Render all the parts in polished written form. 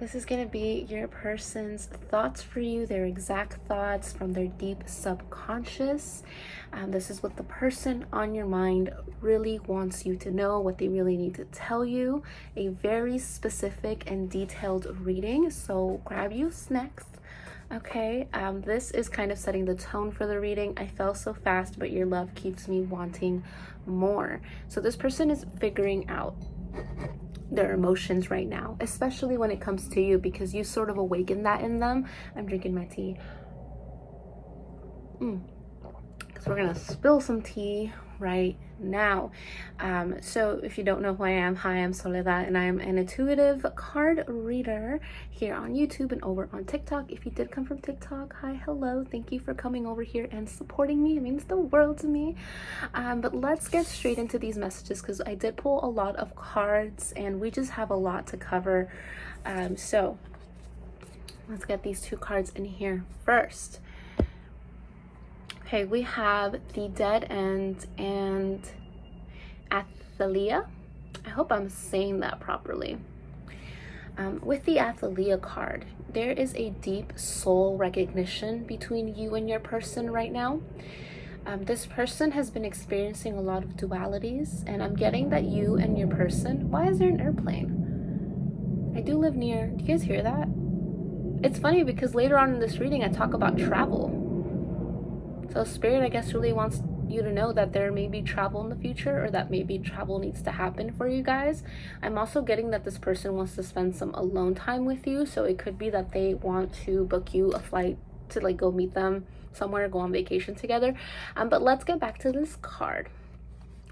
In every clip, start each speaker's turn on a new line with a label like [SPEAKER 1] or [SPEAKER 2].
[SPEAKER 1] This is going to be your person's thoughts for you, their exact thoughts from their deep subconscious. This is what the person on your mind really wants you to know, what they really need to tell you. A very specific and detailed reading. So grab you snacks. Okay, this is kind of setting the tone for the reading. I fell so fast, but your love keeps me wanting more. So this person is figuring out their emotions right now, especially when it comes to you, because you sort of awaken that in them. I'm drinking my tea because we're gonna spill some tea right now. So if you don't know who I am, hi, I'm Soledad, and I am an intuitive card reader here on YouTube and over on TikTok. If you did come from TikTok, hi, hello, thank you for coming over here and supporting me. It means the world to me. But let's get straight into these messages, because I did pull a lot of cards and we just have a lot to cover. So let's get these two cards in here first. Okay, we have the Dead End and Athalia. I hope I'm saying that properly. With the Athalia card, there is a deep soul recognition between you and your person right now. This person has been experiencing a lot of dualities, and I'm getting that you and your person... Why is there an airplane? I do live near... Do you guys hear that? It's funny because later on in this reading, I talk about travel. So Spirit, I guess, really wants you to know that there may be travel in the future, or that maybe travel needs to happen for you guys. I'm also getting that this person wants to spend some alone time with you. So it could be that they want to book you a flight to like go meet them somewhere, go on vacation together. But let's get back to this card.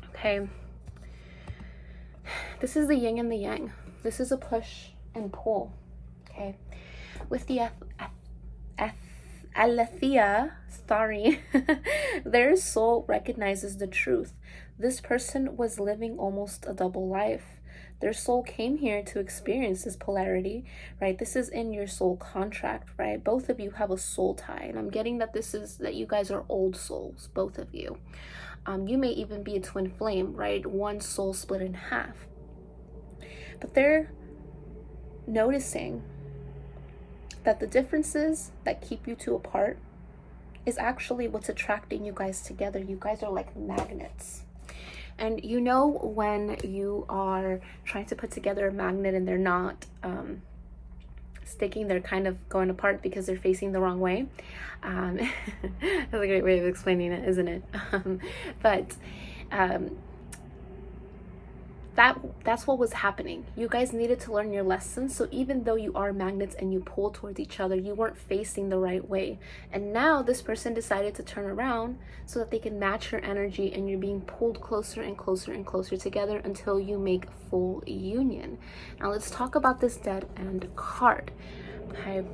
[SPEAKER 1] Okay. This is the yin and the yang. This is a push and pull. Okay. With the Alethea, sorry, their soul recognizes the truth. This person was living almost a double life. Their soul came here to experience this polarity, right? This is in your soul contract, right? Both of you have a soul tie, and I'm getting that this is that you guys are old souls, both of you. You may even be a twin flame, right? One soul split in half. But they're noticing that the differences that keep you two apart is actually what's attracting you guys together. You guys are like magnets. And you know when you are trying to put together a magnet and they're not sticking, they're kind of going apart because they're facing the wrong way. That's a great way of explaining it, isn't it? That's what was happening. You guys needed to learn your lessons. So even though you are magnets and you pull towards each other, you weren't facing the right way. And now this person decided to turn around so that they can match your energy, and you're being pulled closer and closer and closer together until you make full union. Now let's talk about this Dead End card. Okay.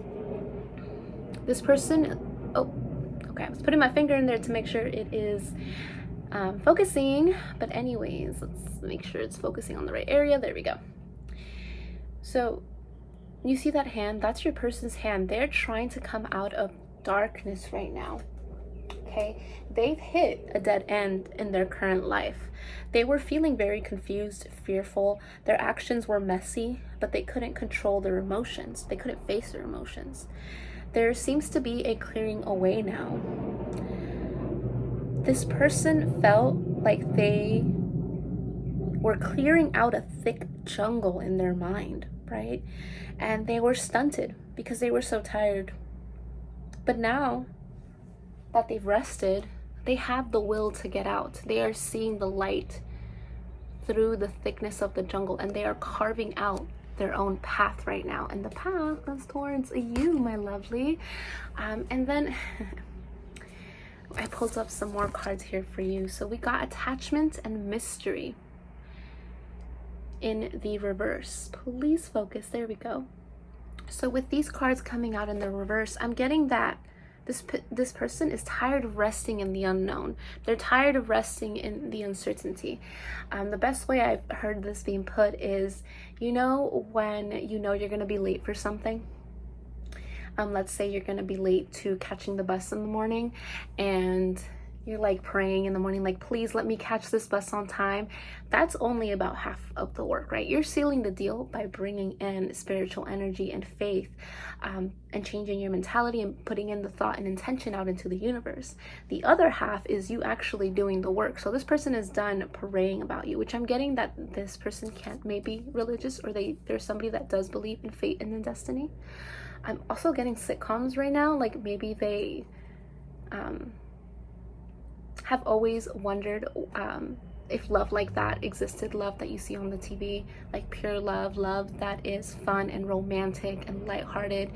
[SPEAKER 1] This person, okay, I was putting my finger in there to make sure it is focusing, but anyways, let's make sure it's focusing on the right area. There we go. So you see that hand? That's your person's hand. They're trying to come out of darkness right now. Okay, they've hit a dead end in their current life. They were feeling very confused, fearful. Their actions were messy, but they couldn't control their emotions. They couldn't face their emotions. There seems to be a clearing away now. This person felt like they were clearing out a thick jungle in their mind, right? And they were stunted because they were so tired. But now that they've rested, they have the will to get out. They are seeing the light through the thickness of the jungle, and they are carving out their own path right now. And the path is towards you, my lovely. And then I pulled up some more cards here for you. So we got attachment and mystery in the reverse. Please focus. There we go. So with these cards coming out in the reverse, I'm getting that this person is tired of resting in the unknown. They're tired of resting in the uncertainty. The best way I've heard this being put is, you know, when you know you're going to be late for something. Let's say you're going to be late to catching the bus in the morning, and you're like praying in the morning, like, please let me catch this bus on time. That's only about half of the work, right? You're sealing the deal by bringing in spiritual energy and faith, and changing your mentality and putting in the thought and intention out into the universe. The other half is you actually doing the work. So this person is done praying about you, which I'm getting that this person can't maybe religious, or there's somebody that does believe in fate and in destiny. I'm also getting sitcoms right now, like maybe they have always wondered if love like that existed, love that you see on the TV, like pure love, love that is fun and romantic and lighthearted.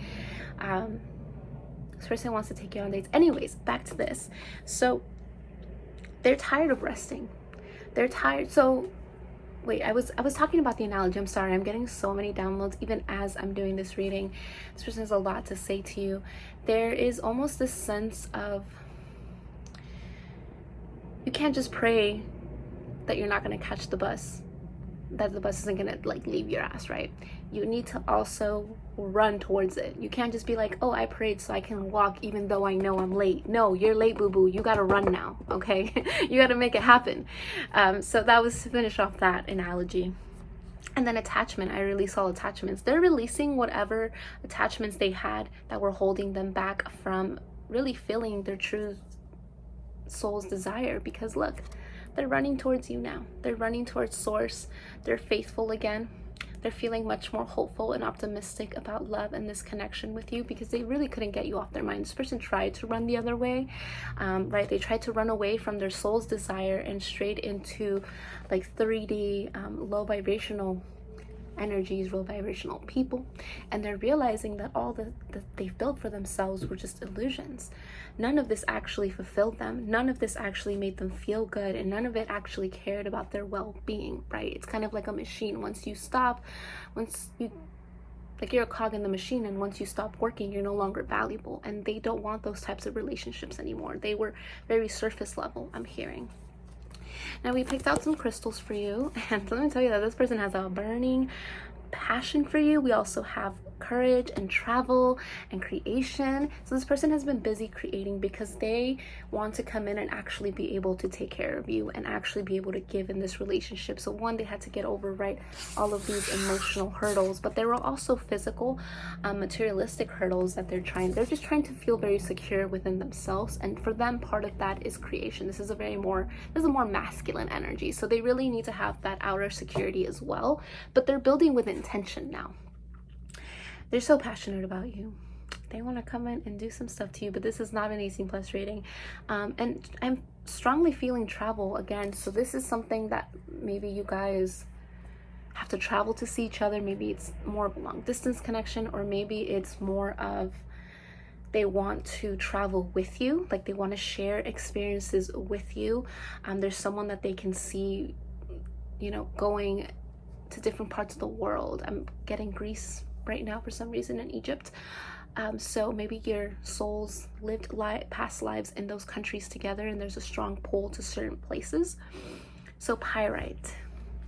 [SPEAKER 1] This person wants to take you on dates. Anyways, back to this. So they're tired of resting. They're tired. So wait, I was talking about the analogy. I'm sorry, I'm getting so many downloads even as I'm doing this reading. This person has a lot to say to you. There is almost this sense of, you can't just pray that you're not going to catch the bus, that the bus isn't going to like leave your ass, right? You need to also run towards it. You can't just be like, oh, I prayed so I can walk even though I know I'm late. No, you're late, boo-boo. You got to run now, okay? You got to make it happen. So that was to finish off that analogy. And then attachment, I really saw attachments. They're releasing whatever attachments they had that were holding them back from really feeling their true soul's desire, because look, they're running towards you now. They're running towards source. They're faithful again. They're feeling much more hopeful and optimistic about love and this connection with you, because they really couldn't get you off their mind. This person tried to run the other way, right? They tried to run away from their soul's desire and straight into like 3D, low vibrational energies, low vibrational people, and they're realizing that all that they've built for themselves were just illusions. None of this actually fulfilled them. None of this actually made them feel good, and none of it actually cared about their well-being, right? It's kind of like a machine. Once you like, you're a cog in the machine, and once you stop working, you're no longer valuable. And they don't want those types of relationships anymore. They were very surface level, I'm hearing. Now we picked out some crystals for you, and let me tell you that this person has a burning passion for you. We also have courage and travel and creation. So this person has been busy creating because they want to come in and actually be able to take care of you and actually be able to give in this relationship. So one, they had to get over, right, all of these emotional hurdles, but there were also physical, materialistic hurdles that they're just trying to feel very secure within themselves. And for them, part of that is creation. This is a more masculine energy. So they really need to have that outer security as well, but they're building with intention now. They're so passionate about you. They want to come in and do some stuff to you, but this is not an 18+ rating. And I'm strongly feeling travel again. So this is something that maybe you guys have to travel to see each other. Maybe it's more of a long distance connection, or maybe it's more of they want to travel with you. Like they want to share experiences with you. There's someone that they can see, going to different parts of the world. I'm getting Greece right now for some reason, in Egypt. So maybe your souls lived past lives in those countries together, and there's a strong pull to certain places. So pyrite.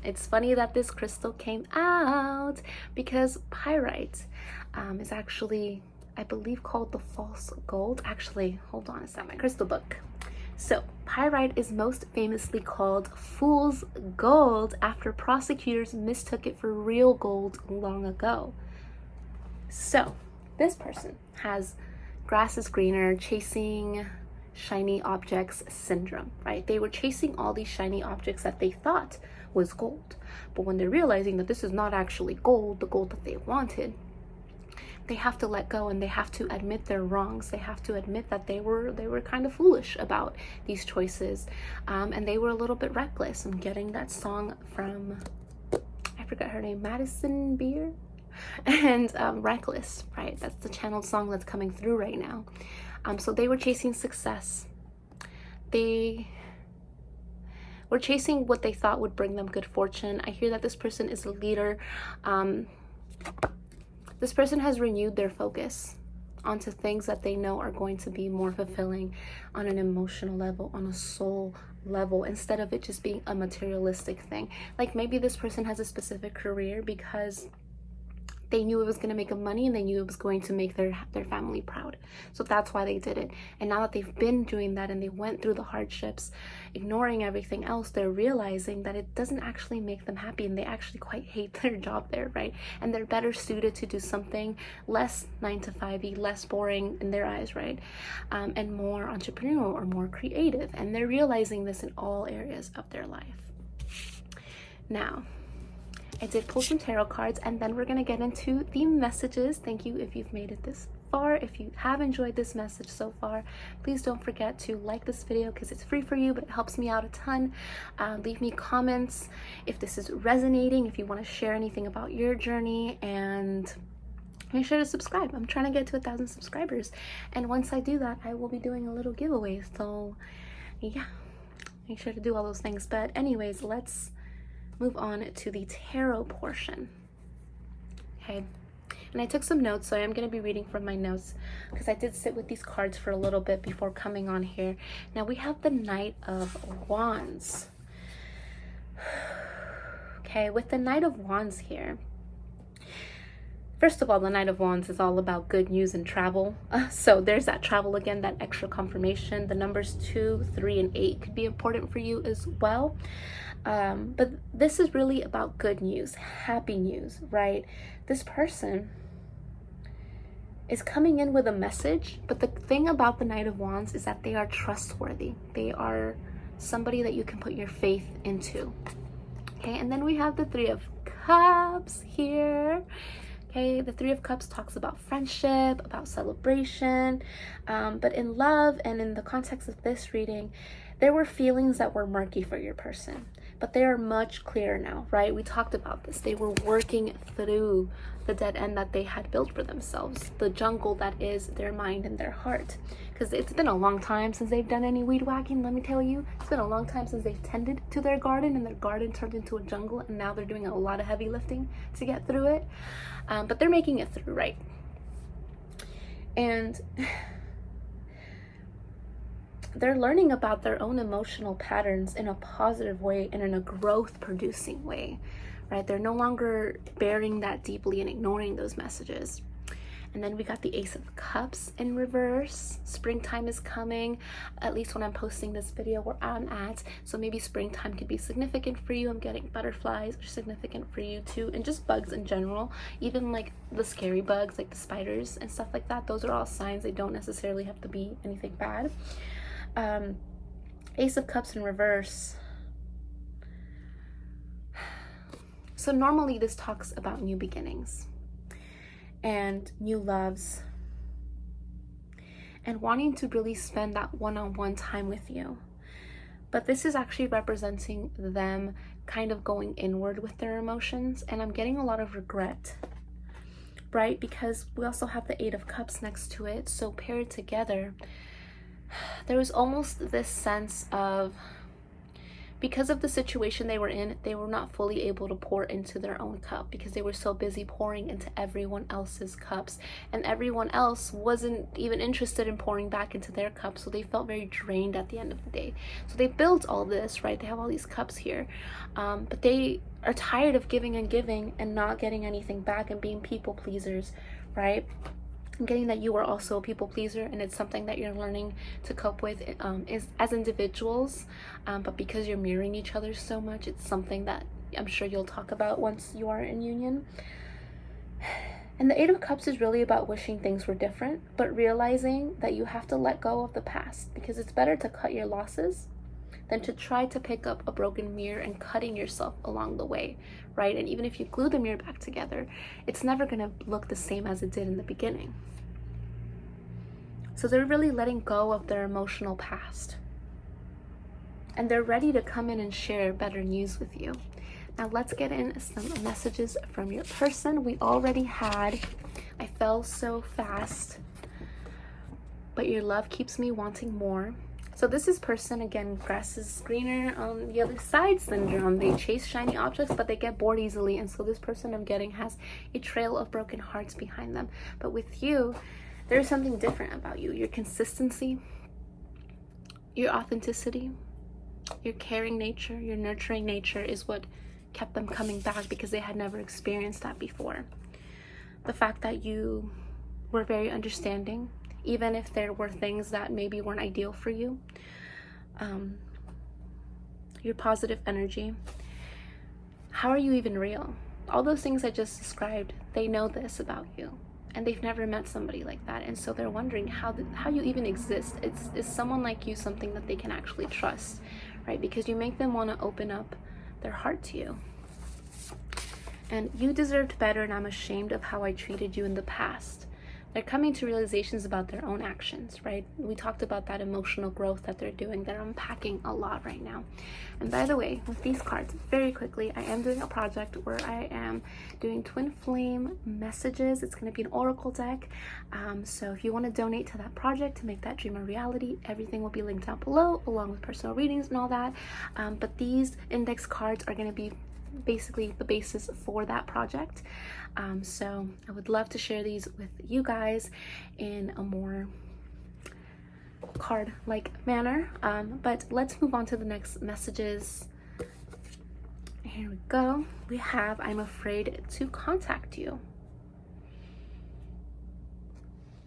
[SPEAKER 1] It's funny that this crystal came out because pyrite is actually, I believe, called the false gold. Actually, hold on, it's not my crystal book. So pyrite is most famously called fool's gold after prosecutors mistook it for real gold long ago. So this person has grass is greener, chasing shiny objects syndrome, right? They were chasing all these shiny objects that they thought was gold. But when they're realizing that this is not actually gold, the gold that they wanted, they have to let go, and they have to admit their wrongs. They have to admit that they were kind of foolish about these choices, and they were a little bit reckless. I'm getting that song from, I forgot her name, Madison Beer, and Reckless, right? That's the channeled song that's coming through right now. So they were chasing success. They were chasing what they thought would bring them good fortune. I hear that this person is a leader. This person has renewed their focus onto things that they know are going to be more fulfilling on an emotional level, on a soul level, instead of it just being a materialistic thing. Like maybe this person has a specific career because they knew it was going to make them money, and they knew it was going to make their family proud. So that's why they did it. And now that they've been doing that and they went through the hardships, ignoring everything else, they're realizing that it doesn't actually make them happy, and they actually quite hate their job there, right? And they're better suited to do something less 9 to 5-y, less boring in their eyes, right? And more entrepreneurial or more creative. And they're realizing this in all areas of their life. Now, I did pull some tarot cards, and then we're going to get into the messages. Thank you if you've made it this far. If you have enjoyed this message so far, please don't forget to like this video because it's free for you, but it helps me out a ton. Leave me comments if this is resonating, if you want to share anything about your journey, and make sure to subscribe. I'm trying to get to 1,000 subscribers, and once I do that, I will be doing a little giveaway. So yeah, make sure to do all those things. But anyways, let's move on to the tarot portion. Okay, and I took some notes, so I am going to be reading from my notes because I did sit with these cards for a little bit before coming on here. Now we have the Knight of Wands. Okay, with the Knight of Wands here, first of all, the Knight of Wands is all about good news and travel. So there's that travel again, that extra confirmation. The numbers 2, 3, and 8 could be important for you as well. But this is really about good news, happy news, right? This person is coming in with a message, but the thing about the Knight of Wands is that they are trustworthy. They are somebody that you can put your faith into. Okay, and then we have the Three of Cups here. Okay, the Three of Cups talks about friendship, about celebration, but in love and in the context of this reading, there were feelings that were murky for your person, but they are much clearer now, right? We talked about this. They were working through the dead end that they had built for themselves, the jungle that is their mind and their heart. Because it's been a long time since they've done any weed whacking, let me tell you. It's been a long time since they've tended to their garden, and their garden turned into a jungle, and now they're doing a lot of heavy lifting to get through it. But they're making it through, right? And they're learning about their own emotional patterns in a positive way and in a growth producing way, right? They're no longer bearing that deeply and ignoring those messages. And then we got the Ace of Cups in reverse. Springtime is coming, at least when I'm posting this video where I'm at. So maybe springtime could be significant for you. I'm getting butterflies are significant for you too, and just bugs in general, even like the scary bugs like the spiders and stuff like that. Those are all signs. They don't necessarily have to be anything bad. Ace of Cups in reverse. So normally this talks about new beginnings and new loves and wanting to really spend that one-on-one time with you. But this is actually representing them kind of going inward with their emotions, and I'm getting a lot of regret, right? Because we also have the Eight of Cups next to it, so paired together, there was almost this sense of, because of the situation they were in, they were not fully able to pour into their own cup because they were so busy pouring into everyone else's cups, and everyone else wasn't even interested in pouring back into their cup, so they felt very drained at the end of the day. So they built all this, right? They have all these cups here, but they are tired of giving and not getting anything back and being people pleasers, right? I'm getting that you are also a people pleaser, and it's something that you're learning to cope with is as individuals, but because you're mirroring each other so much, it's something that I'm sure you'll talk about once you are in union. And the Eight of Cups is really about wishing things were different, but realizing that you have to let go of the past, because it's better to cut your losses than to try to pick up a broken mirror and cutting yourself along the way, right? And even if you glue the mirror back together, it's never gonna look the same as it did in the beginning. So they're really letting go of their emotional past, and they're ready to come in and share better news with you. Now let's get in some messages from your person. We already had, I fell so fast, but your love keeps me wanting more. So this is person, again, grass is greener on the other side syndrome. They chase shiny objects, but they get bored easily. And so this person I'm getting has a trail of broken hearts behind them. But with you, there's something different about you. Your consistency, your authenticity, your caring nature, your nurturing nature is what kept them coming back, because they had never experienced that before. the fact that you were very understanding, even if there were things that maybe weren't ideal for you. Your positive energy. How are you even real? All those things I just described, they know this about you, and they've never met somebody like that, and so they're wondering how you even exist. Is someone like you something that they can actually trust, right? Because you make them want to open up their heart to you. And you deserved better, and I'm ashamed of how I treated you in the past. They're coming to realizations about their own actions, right? We talked about that emotional growth that they're doing. They're unpacking a lot right now. And by the way, with these cards, very quickly, I am doing a project where I am doing twin flame messages. It's going to be an oracle deck. So if you want to donate to that project to make that dream a reality, everything will be linked down below, along with personal readings and all that. But these index cards are going to be basically the basis for that project. So I would love to share these with you guys in a more card-like manner. But let's move on to the next messages. Here we go. We have, I'm afraid to contact you.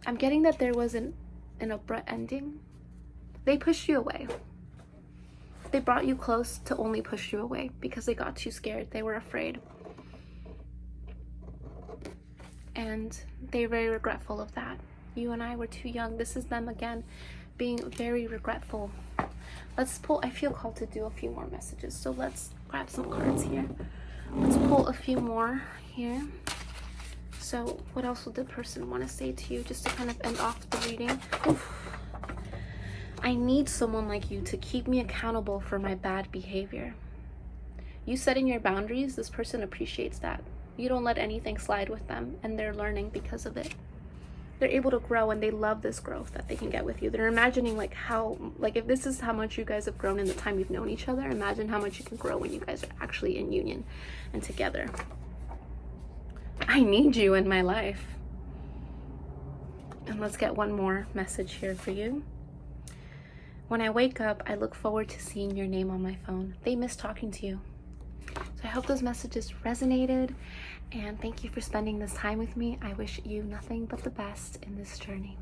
[SPEAKER 1] I'm getting that there was an abrupt ending. They pushed you away. They brought you close to only push you away because they got too scared. They were afraid. And they're very regretful of that. You and I were too young. This is them again being very regretful. Let's pull, I feel called to do a few more messages. So let's grab some cards here. Let's pull a few more here. So what else would the person want to say to you just to kind of end off the reading? Oof. I need someone like you to keep me accountable for my bad behavior. You setting your boundaries, this person appreciates that. You don't let anything slide with them, and they're learning because of it. They're able to grow, and they love this growth that they can get with you. They're imagining if this is how much you guys have grown in the time you've known each other, imagine how much you can grow when you guys are actually in union and together. I need you in my life. And let's get one more message here for you. When I wake up, I look forward to seeing your name on my phone. They miss talking to you. So I hope those messages resonated, and thank you for spending this time with me. I wish you nothing but the best in this journey.